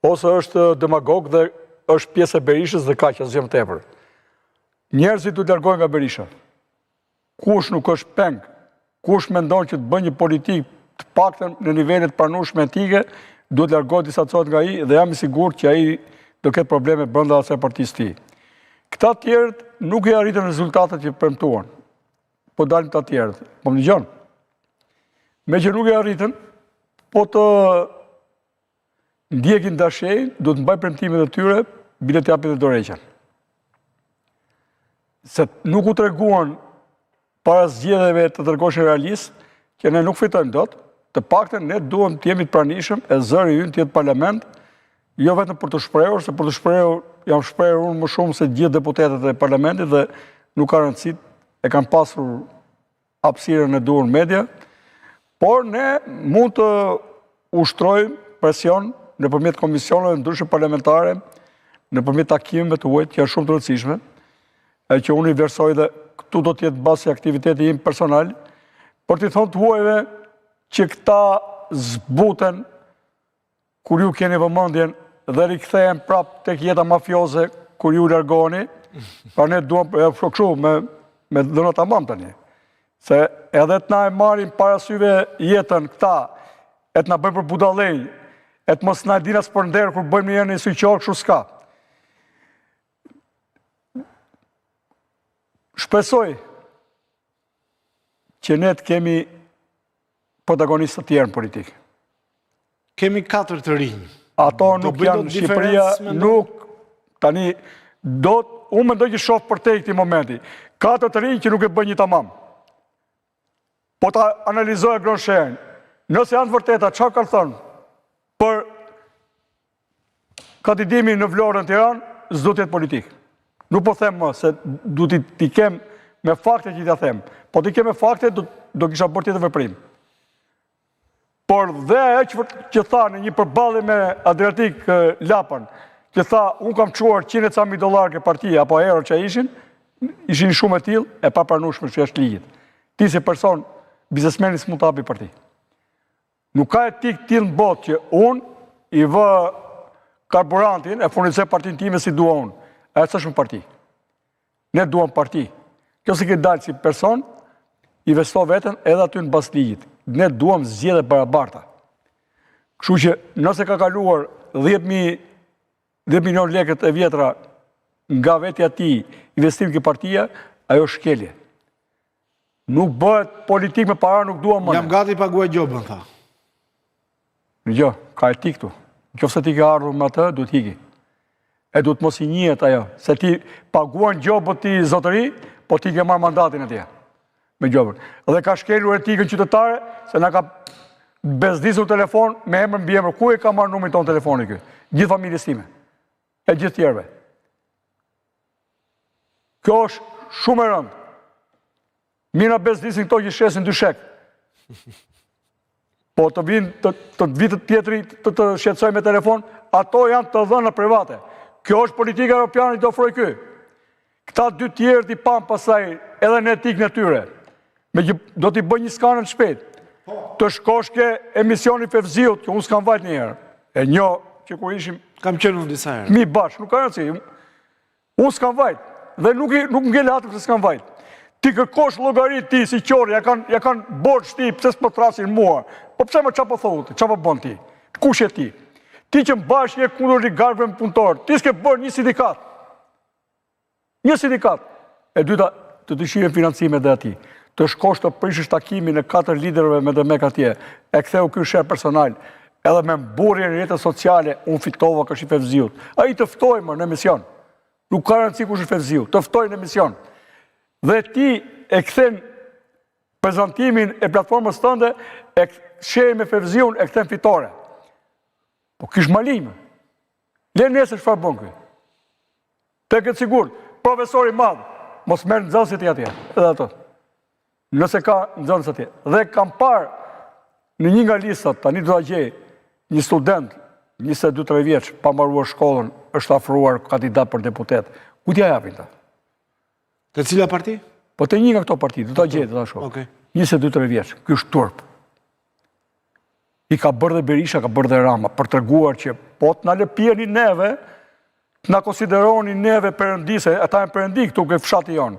ose është demagog dhe është pjesë e Berishës dhe kaq asgjë më tepër. Njerëzit du të largojnë nga Berisha. Kush nuk është peng, kush mendon që të bën një politikë të paktën në nivelet pranueshme etike, duhet largohet distancohet nga ai dhe jam i sigurt që ai do ketë probleme brenda asaj partisë tij. Këta të tjerët nuk i arritën rezultatet që premtuan. Po dalin të tjerët. Po më dëgjon. Me që nuk i arritën, po të ndjekin dashej, do të mbaj premtimet e tyre, bile të japin dhe dorëheqjen. Se nuk u treguan para zgjedhjeve të tregoheshin realist, që ne nuk fitojmë dot, të paktën ne duam të jemi të pranishëm, e zëri ynë të jetë parlament, jo vetëm për të shprehur, se për të shprehur jam shprehur unë më shumë se gjithë deputetët e parlamentit dhe nuk ka rëndësi, e kanë pasur hapësirën e duhur media, por ne mund të ushtrojmë presion nëpërmjet komisioneve ndryshme parlamentare, nëpërmjet takimeve të huaj që janë shumë të rëndësishme, e që unë i vlerësoj dhe këtu do të jetë bazë aktiviteti im personal, për t'i thonë të huajve që këta zbuten kur ju keni vëmendjen dhe rikthehen prap tek jeta mafioze kur ju largoni, pra ne duam kështu me dhëna tamam tani. Se edhe të na e marrin parasyve jetën këta, e të na bëjnë për budallëj, e të mos na dinas për nder kur bëjmë një syqor kështu s'ka. Shpresoj që ne të kemi protagonistë të tjerë në politikë. Kemi 4 të rinj. Ato nuk janë në Shqipëria, nuk tani unë mendoj që shoh për te këtij momenti. 4 të rinj që nuk e bën një tamam. Po ta analizoj Gronshen. Nëse janë të vërteta, çfarë kanë thënë për kandidimin në Vlorë në Tiranë, s'do të jetë politikë. Nuk po them më se du t'i kem me fakte që t'a them. Po t'i kem me fakte, do kisha bërë tjetër veprim. Por dhe ajo që tha në një përballje me Adriatik Lapën, që tha, unë kam çuar $100,000 ke partia, apo euro që ishin shumë e tillë, e papranueshme që është ligjit. Ti si person, biznesmeni s'mund të hapi parti. Nuk ka etik tillë në botë që unë i vë karburantin, e furnizoj partinë time si dua unë. Ajo s'është parti. Ne duam parti. Kjo se ke dalë si person, i vesto veten edhe aty në bas ligjit. Ne duam zgjedhje barabarta. Kështu që nëse ka kaluar 10 milion lekët e vjetra nga vetja ti, investim ke partia, ajo shkelje. Nuk bëhet politik me para, nuk duam më. Jam gati paguaj gjobën, tha. Jo, ka etik tu. Nëse ti ke ardhur me atë, duhet hiki. E duhet mos i njihet ajo, se ti paguan gjobët ti zotëri, po ti ke marrë mandatin atje me gjobën. Dhe ka shkelur etikën qytetare, se na ka bezdisur telefon me emër mbi emër. Ku e ka marrë numrin ton telefoni ky? Gjithë familjes time. E gjithë tjerëve. Kjo është shumë e rëndë. Mina bezdisin këto që shesin dyshek. Po të vitë tjetëri të shqetësoj me telefon, ato janë të dhëna private. Kjo është politika europiane që të ofroj ky. Këta 2 tjerë t'i panë pasaj edhe në etikën e tyre. Me që do t'i bëj një skanën shpejt. Të shkosh ke emisioni Fevziut, që unë s'kam vajt njëherë. E njo që kur ishim... Kam qenë unë disa herë. Mi bashkë, nuk ka rëndësi. Unë s'kam vajt. Dhe nuk ngele atë pëse s'kam vajt. Ti kërkosh llogarit ti si qori, ja kanë borç ti, pse s'po thrasin mua. Po pse më çapo thotë, çapo bën ti? Kush je ti? Ti që mbash je kundër oligarkëve punëtor, ti s'ke bërë një sindikat. Një sindikat. E dyta, të dëshirën financimet dhe ati. Të shkosh të prishësh takimin e 4 liderëve me Demek atje, e ktheu ky shef personal, edhe me mburrjen e rrjeteve sociale, unë fitova kështu Fevziut. Ai të ftoi më në emision. Nuk ka rëndësi kush është Fevziu, të ftoi në emision. Dhe ti e kthen prezantimin e platformës tënde, e sheh me Fevziun, e kthen fitore. Po kish malim. Le nesër çfarë bën ky? Tek e sigurt, profesor i madh, mos merr nxënësit atje, edhe ato. Nëse ka nxënës atje. Dhe kam parë në një nga listat, tani do ta gjej, një student, 22-23 vjeç, pa mbaruar shkollën, është afruar kandidat për deputet. Ku t'ja japin ta? Të cila parti? Po të një nga këto parti, do ta gjej, do ta shoh. 22-23 vjeç, ky është turp. I ka bërë dhe Berisha, ka bërë dhe Rama, për treguar që po të na lëpjeni neve, të na konsideroni neve perëndise, ata janë perëndi këtu ke fshati jonë.